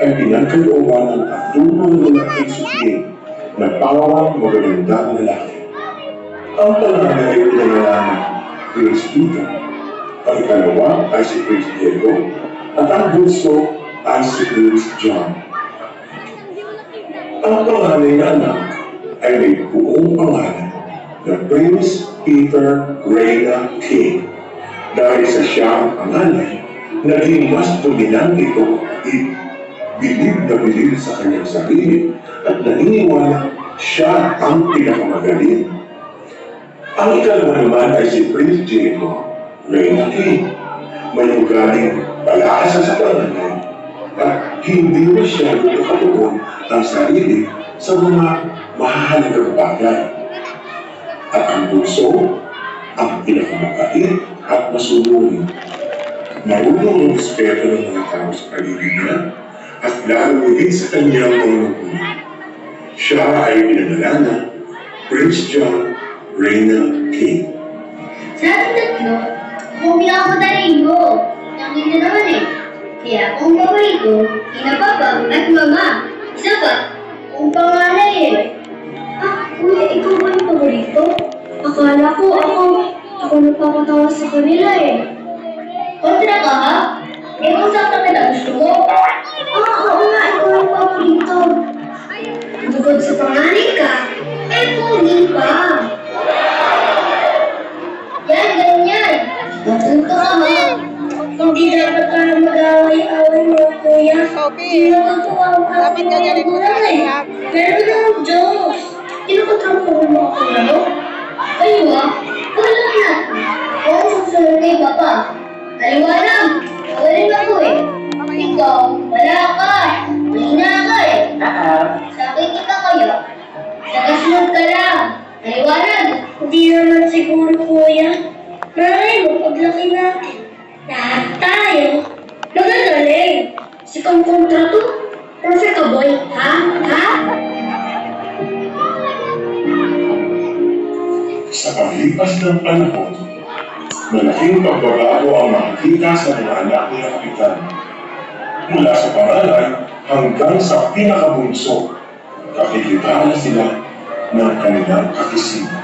ay pinagkalooban ng tatlong lalaking supling na pawang magagandang lalaki. Ang pangalan ay pinangalan ng Prince Peter, ang ikalawa ay si Prince Diego, at ang bunso ay si Prince John. Ang pangalan na anak ay may buong pangalan na Prince Peter Reina King. Dahil sa siya ang panganay, naging mas dominante ito at bilib na bilib sa kanyang sarili at naniniwala siya ang pinakamagaling. Ang ikalawa naman ay si Prince Diego Reina King. May ugaling palaasa sa panganay at hindi masyado nakatuon ang sarili sa mga mahahalagang bagay. At ang bunso, ang pinakamabait at masunurin. Marunong ang respeto ng mga tao sa paligid niya at lalo higit sa kanyang mga magulang. Siya ay pinadala na Prince John Reina King. Sa ating tatlo, kung pinakamadali mo, nakita naman eh. Kaya kung paborito, ina papa at mama. Isa pa, kung panganay eh. Ah, kuya, ikaw ba yung paborito? Akala ko ako nagpapatawa sa kanila eh. Kontra ka ha? Eh kung saan ka na gusto mo? Oo nga, ikaw yung paborito. Bukod sa panganay ka, eh pogi pa. Yan, ganyan. Matuto ka ha? Hindi dapat ka na mag-away-away mo, kuya. Hindi natutuwa ang kapit ka niya eh. Pero ng Diyos. Tinukutrapo mo ako na no? Kayo ha? Wala na. Kung susunod kay Papa. Aliwanag. Galing ako eh. Ikaw, wala ka. Mahina ka eh. Sabi kita kayo. Nakasunod ka lang. Aliwanag. Hindi naman siguro, kuya. Malay mo, paglaki natin. Lahat tayo. Magagaling. Si Kang Kontrato. Perfect ka, boy. Ha? Ha? Sa paglipas ng panahon, malaking pagbabago ang makikita sa mga anak ni Kapitan. Mula sa panganay hanggang sa pinakabunso, nakikita na sila ng kanilang kaisipan.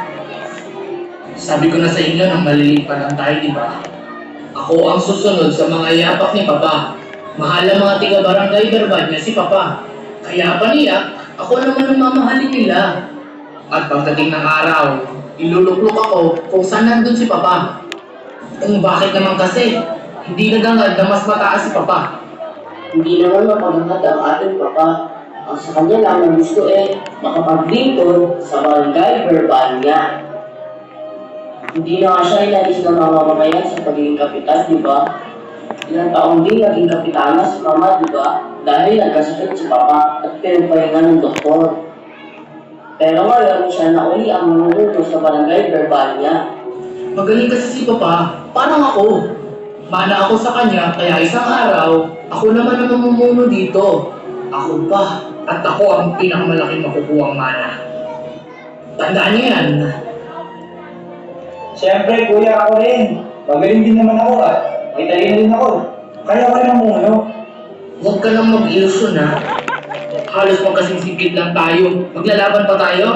Sabi ko na sa inyo nang maliliit pa lang tayo, di ba? Ako ang susunod sa mga yapak ni Papa. Mahal ang mga tiga-barangay Verbal niya si Papa. Kaya paniyak, ako naman ang mamahalin nila. At pagdating ng araw, iluluklok ako kung saan nandun si Papa. Kung bakit naman kasi, hindi nagangad na mas mataas si Papa. Hindi naman mapaghangat ang ating papa. Ang sa kanya lang ang gusto makapaglingkod sa barangay Verbal niya. Hindi na nga siya inalis ng mga mamamayan sa pagiging kapitan, di ba? Ilang taong din naging kapitana si mama, di ba? Dahil nagkasakit si papa at pinapahinga ng doktor. Pero ngayon, siya na uli ang manunuto sa barangay Verbal niya. Magaling kasi si Papa, parang ako. Mana ako sa kanya, kaya isang araw, ako naman ang mamumuno dito. Ako pa, at ako ang pinakamalaking makukuhang mana. Tandaan niyo yan. Siyempre, kuya, ako rin. Magaling din naman ako at may talino din ako. Kaya ka rin ang muno. Huwag ka nang mag-ilusyon ha. Halos magkasingsigit lang tayo. Maglalaban pa tayo.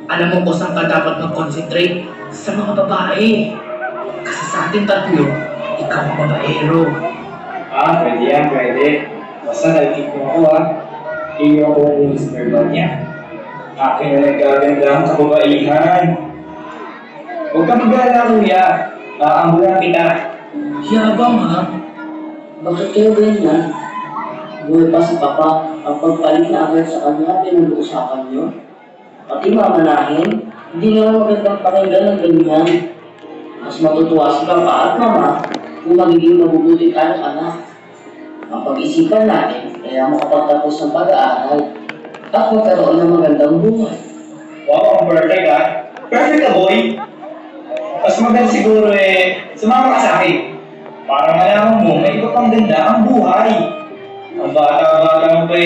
Alam mo kung saan ka dapat mag-concentrate? Sa mga babae. Kasi sa ating tatlo, ikaw ang babaero. Pwede yan, pwede. Basta nag-keep mo ako Iyo ako ang Mr. niya. Akin na nagkaganda ang kababaihan. Huwag kang mag-alala, kuya. Aambulan kita. Yabang ha? Bakit kayo ganyan? Buhay pa si papa, ang pagpalit na agad sa kanya, pinag-uusapan niyo. Pati mamanahin, hindi naman magandang pakinggan ng ganyan. Mas matutuwa si papa at mama kung magiging mabubuti tayong anak. Ang pag-isipan natin, kaya makapagtapos ng pag-aaral at magkaroon ng magandang buhay. Wow, ang perfect Perfect ka, boy. Mas maganda siguro sumama ka sa akin. Para malaman mo, may iba pang ganda ang buhay. Ang bata-bata mo pa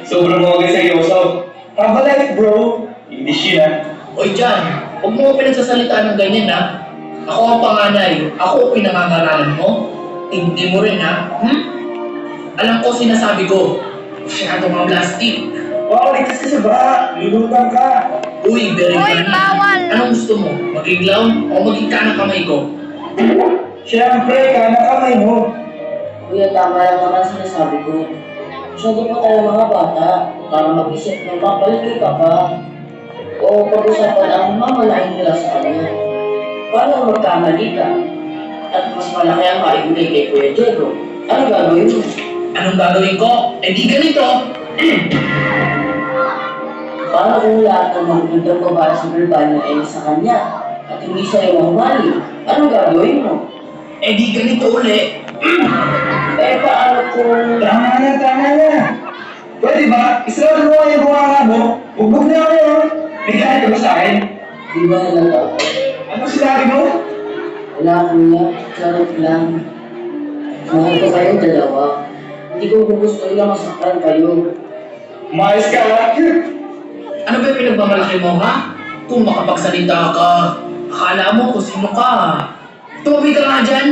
sobrang mga seryoso. Have a life, bro. English yun Oy Jan, huwag mo pinagsasalitaan ng ganyan ha. Ako ang panganay, ako ang pinangangaralan mo. Hindi mo rin ha. Alam ko sinasabi ko, Masyado mga plastic. Oo, ligtas ka sa baha. Lulutang ka. Uy, very funny. Anong gusto mo? Maging clown o maging kanang kamay ko? Siyempre, kanang kamay mo. Kuya, tama lang naman sinasabi ko. Masyado pa tayo mga bata para mag-isip ng mapalit kay Papa. O pag-usapan ang mamalaking nila sa kanya. Paano magkamali ka? At mas malaki ang maibigay kay Kuya Diego. Ano gagawin mo? Anong gagawin ko? Eh di ganito. Paano kung lahat ng magagandang babae sa Verbania ay nasa kanya at hindi siya yung mali? Anong gagawin mo? Eh di ganito uli. Eh paano kung... Tama na. Pwede ba? Isarado mo yung bunganga mo. Bugbog na ako yun. May galit ka ba sa akin? Di ba halata? Ano sinabi mo? Wala kuya, charot lang. Mahal ko kayong dalawa. Hindi ko gusto lang masaktan kayo. Umayos ka ha? Ano ba yung pinagmamalaki mo, ha? Kung makapagsalita ka, akala mo kung sino ka. Tumabi ka nga dyan.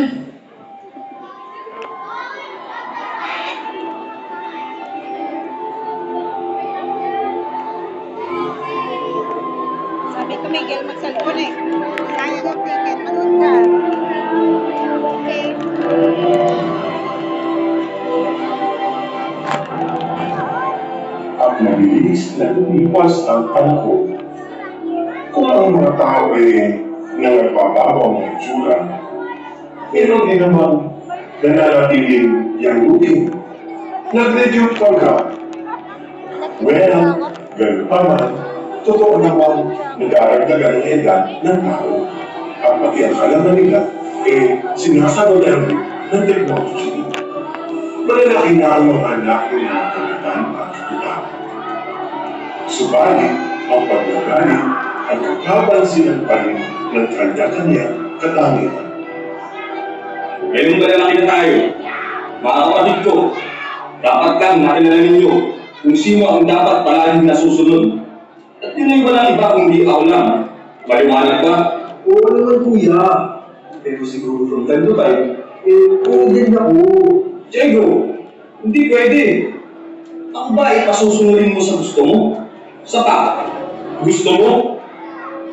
Sabi ko, Miguel, mag-cellphone eh. Sayang ang ticket, manood ka. Okay. At mabilis na lumipas ang panahon. Kung ang mga tao ay nagbabago ang itsura, meron din naman nananatiling yangutin. Nag-reduce ka. Well, ganun pa man, totoo naman nag-aragdagan ang edad ng tao. At pati ang kalaman nila, sinasabayan ng technology. Malalaki na ang mga anak ng mga kapitan at kapitan. Subalit, ang pagmagaling ay kakabansinan pa rin ng kanya-kanya katangian. Ngayon malalaki na tayo. Mga kapatid ko, dapat kang nakilala ninyo kung sino ang dapat palaging nasusunod. At yun ay walang iba kung di ako lang. Maliwanag ba? Oo naman kuya. Pero siguro from time to time, oo din ako. Diego, hindi pwede. Ako ba ipasusunodin mo sa gusto mo? Saka, gusto mo?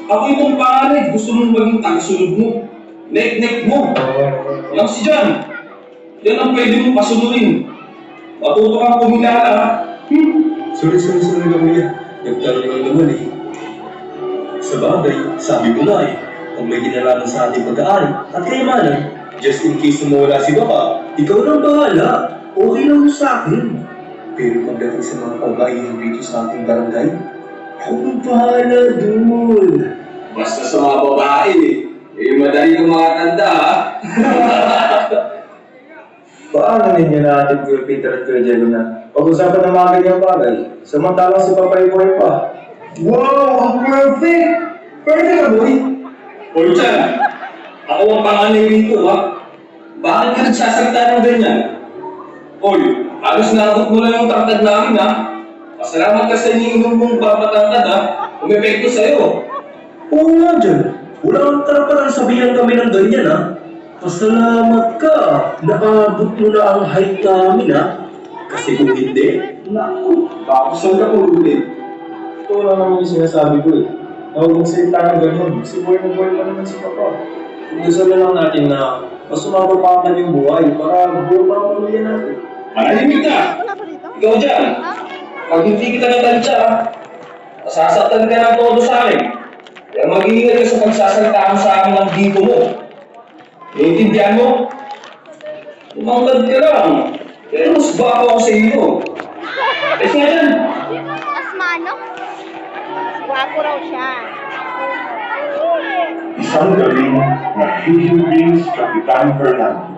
Ako itong panganay, gusto mong maging tagasunod mo. Nek-nek mo. Yang si John. Yan ang pwede mong pasunodin. Matuto kang pumilala. Sorry lang kuya. Nagkaroon lang naman eh. Sa bagay, sabi ko nga eh, kung may kinalaman sa ating pag-aaral at kayamanan, just in case na mawala si Papa, ikaw lang bahala. Okay lang yun sa akin. Pero pagdating sa mga pabaihan dito sa ating barangay, ako ang bahala dun. Basta sa mga babae, madali kang mga tanda ha. Paano ninyo natin Kuya Peter at Kuya Diego na pag-usapan ng mga ganyang bagay? Samantalang si Papa ay buhay pa. Wow! Ang perfect! Pwede ka, boy! Hoy Chan, ako ang panganay rito ha. Bakit ka nagsasalita ng ganyan? Hoy, halos naabot mo lang yung tangkad namin ha. Pasalamat ka sa iniinom mong papatangkad ha. Umepekto sa'yo. Oo nga dyan. Wala kang karapatang sabihan kami ng ganyan ha. Pasalamat ka. Nakaabot mo na ang height namin ha. Kasi kung hindi, Naku, pakusal ka po ulit. Ito lang naman yung sinasabi ko eh. Na huwag mong salita ng ganun. Kasi buhay na buhay pa naman si Papa. Kung gusto na lang natin na mas sumabot pa ang kanyang buhay para buhay pa ang pamilya natin. Manahimik ka! Wala ba dito? Ikaw dyan! Pag hindi kita natansya ha, masasaktan ka ng todo sa akin. Kaya mag-iingat ka sa pagsasalita mo sa akin ng dito mo. Naiintindihan mo? Tumangkad ka lang. Pero mas baka ako sa iyo. Ayos nga dyan! Mas mano? Wapo raw siya. Isang galing na hihiling si Kapitan Fernando.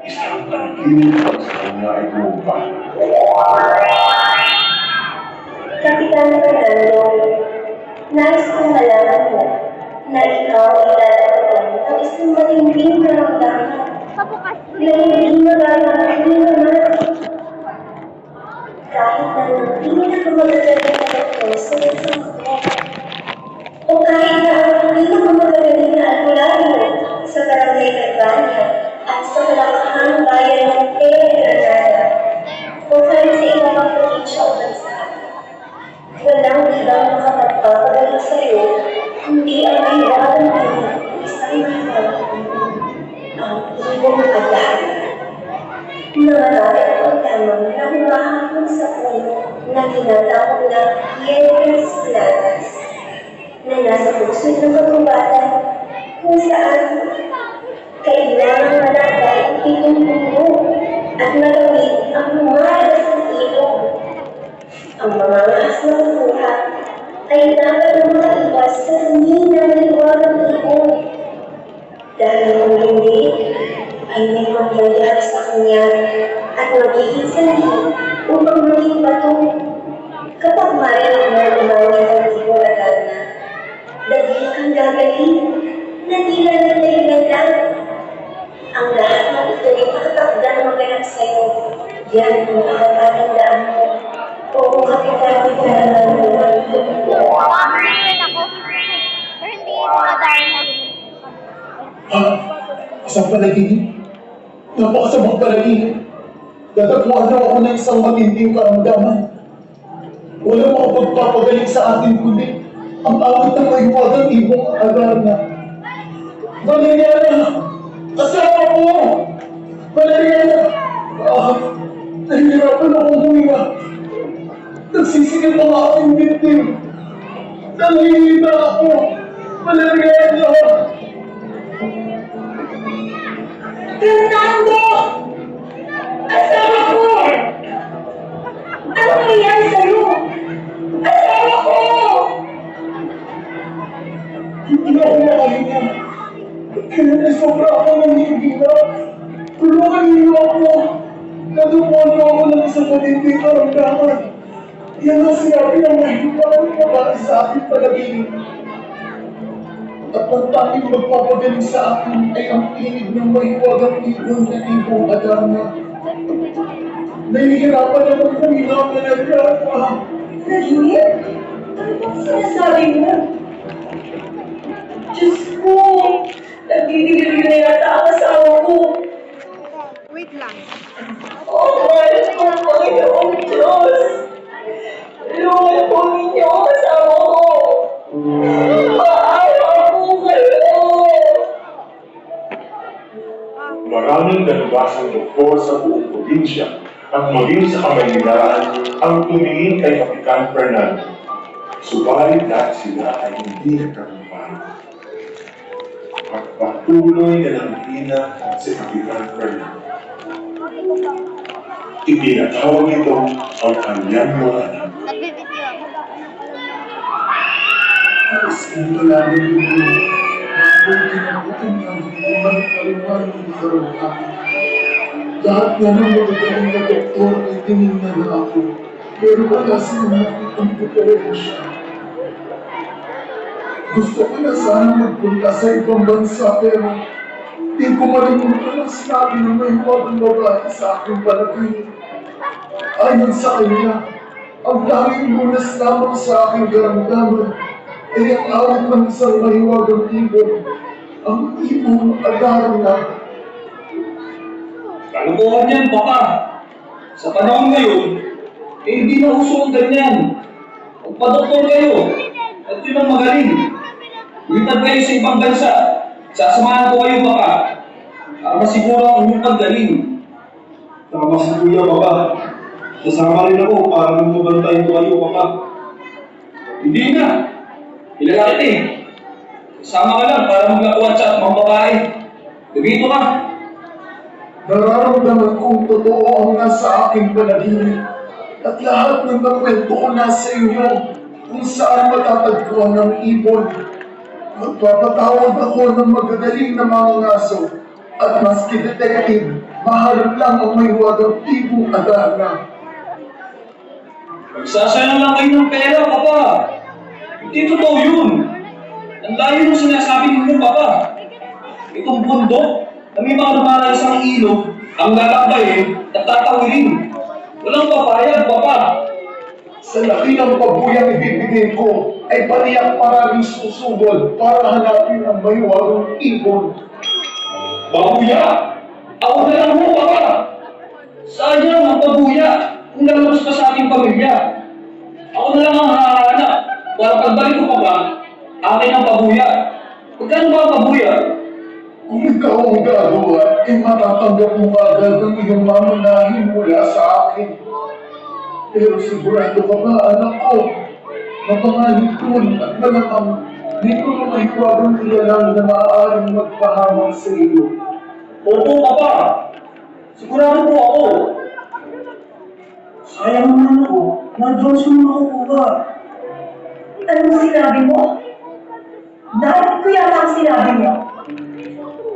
Isang panaginip at sa kanya ay bumaba. Kapitan Fernando, nais kong malaman mo na ikaw ay lalakpan ng isang matinding karamdaman na hindi magagaling naman. Kahit na ng pinakamagagaling na doktor sa isang o kahit na ang pinakamagagaling na albularyo sa Barangay Verbania at sa kalakahang bayan ng Granada o kahit sa iba pang lang bilang nakapagpapagaling sa'yo, hindi ang mahiwagan mo isang mahal. Ang ibong adhana. Nangarap ang lamang na humahapon sa puno na tinatawag na Hieras Planas na nasa puso ng kagubatan kung saan kailangan manatay ang pitong puno at magawin ang humaras ng ilog. Ang mga ahas na kukuha ay dapat na makaiwas sa hindi na maliwanag ilog. Dahil kung hindi, ay may mangyayari sa kanya at magiging sanhi upang maging bato. Kapag marinig mo ang mga nagtiwalagan na, dahil kang gagaling na tila nagdahilan lang. Ang lahat ng ito ay makatakda na maganap sa'yo. Yan ang makakatandaan mo. O kung kapitalitan mo ang ito. Makakalala ako. Pero hindi madami na. Isang panaginip. Napakasamang panaginip. Datagpuan na ako ng isang matinding karamdaman. Walang makapagpapagaling sa akin kundi ang awit ng mahiwagang ibong Adarna. Valeriana! Asawa ko! Valeriana! Nahihirapan akong huminga. Nagsisigil ang aking bintim. Nalilita ako! Valeriana! Fernando! Asawa ko! Ano nangyayari sa'yo? Asawa ko! Hindi na ako makahinga. Kaya na sobra ako ng hihina. Tulungan niyo ako. Natupuan niyo ako ng isang matinding karamdaman. Yan ang sinabi ng mahiwagang babae sa aking panaginip. At ang tanging magpapagaling sa akin ay ang tinig ng mahiwagang ibon na ibong Adarna. Nahihirapan akong huminga ang nagkakahang. Naginip? Ano bang sinasabi mo? Diyos ko! Nagdidilig na yata ang asawa ko! Wait lang. Oh, mahal ko ang Panginoong Diyos! Tulungan po ninyo ang asawa ko! Maawa po kayo! Maraming dalubasang doktor sa buong probinsya at maging sa Kamaynilaan ang tumingin kay Kapitan Fernando. Subalit lahat sila ay hindi nagtagumpay. At patuloy na nanghina si Kapitan Fernando. Itinatawag ito ang kanyang mga anak. Nagbibideo ako. Alas kong malaman ninyo. Kung kinabutan ng ibang paliwanag ng karamdaman. Lahat na ng magagaling na doktor ay tinignan na ako. Pero wala silang nakitang diferensya. Gusto ko na sana magpunta sa ibang bansa pero di ko malimutan ang sinabi ng may huwag babae sa aking panaginip. Ayon sa kanya, ang tanging lunas lamang sa aking karamdaman ay ang awit ng isang mahiwagang ibon, ang ibong Adarna. Kalokohan yan, Papa. Sa panahon ngayon, hindi na uso ang ganyan. Magpa-doktor kayo. At yun ang magaling. Lumitad kayo sa ibang bansa. Sasamahan ko kayo, Papa. Para masiguro ang inyong paggaling. Tama si Kuya, Papa. Sasama rin ako para lumabantayan ko kayo, Papa. Hindi na. Kilala kita eh. Kasama ka lang para maglakuan sa mga babae. Gabito ka. Nararamdaman kong totoo ang nasa aking panaginip at lahat ng nakwento ko nasa inyo kung saan matatagpuan ng ibon. Magpapatawag ako ng magagaling na mga ngaso at maski detective, mahal lang ang may wagang ibong Adarna. Magsasayang lang kayo ng pera, Papa. Hindi totoo yun. Ang layo ng sinasabi ninyo, Papa. Itong bundok na may mga lumalaysang ilog ang lalakbayin at tatawirin. Walang papayag, Papa. Sa laki ng pabuyang ibibigay ko ay pariyak maraming susugod para hanapin ang may wagang ibon. Babuya! Ako na lang mo, Papa. Sayang ang babuya kung lalabas pa sa ating pamilya. Ako na lang ang hahanap. Para pagbalik ko pa ba, akin ang pabuya. Magkano ba ang pabuya? Kung ikaw ang gagawa, matatanggap mo agad ang iyong mamanahin mula sa akin. Pero sigurado ka ba, anak ko, na mga hipon at malamang dito na may huwagong iyalang na maaaring magpahamak sa iyo. Opo, Papa. Sigurado po ako. Sayang naman ako, nandiyan sa mga kuha. Ano mo sinabi mo? Dahil ko yata ang sinabi mo.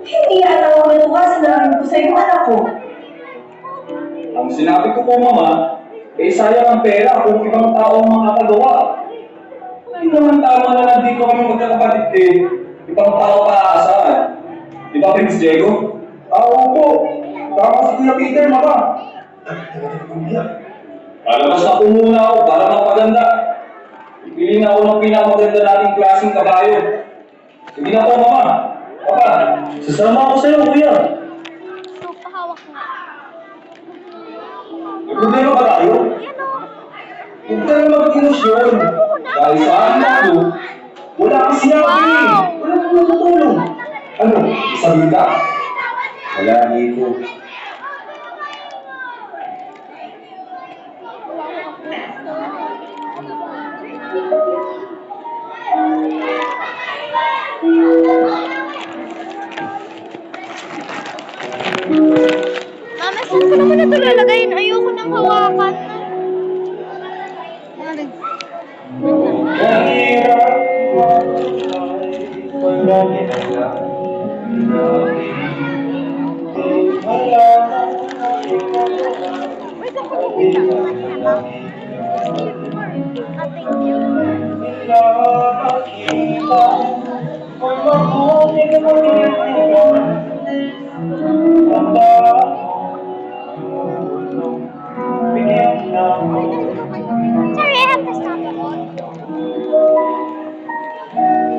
Hindi yata ako matuwa sinabi ko sa iyo, anak ko. Ang sinabi ko po, Mama, sayang ang pera kung ibang tao ang makakagawa. Hindi naman tama na nandito kami magkakapatid ibang tao pa aasahan. Di ba, Prince Diego? Opo, tama si Kuya Peter, Mama. Palabas na po muna ako para magpaganda. Ipili na ako ng pinakamaganda nating klaseng kabayo. Sige na po, Mama. Papa, sasama ako sa'yo, Kuya. So, pahawak mo. Nagpudero ba tayo? Huwag ka na mag-ilusyon. Dahil sa akin ako, wala kang sinabi. Wala kang natutulong. Ano, isabi ka? Wala, Nico. Mama, saan ko naman ito lalagayin? Ayoko nang hawakan. Wait, ako dito. Thank you.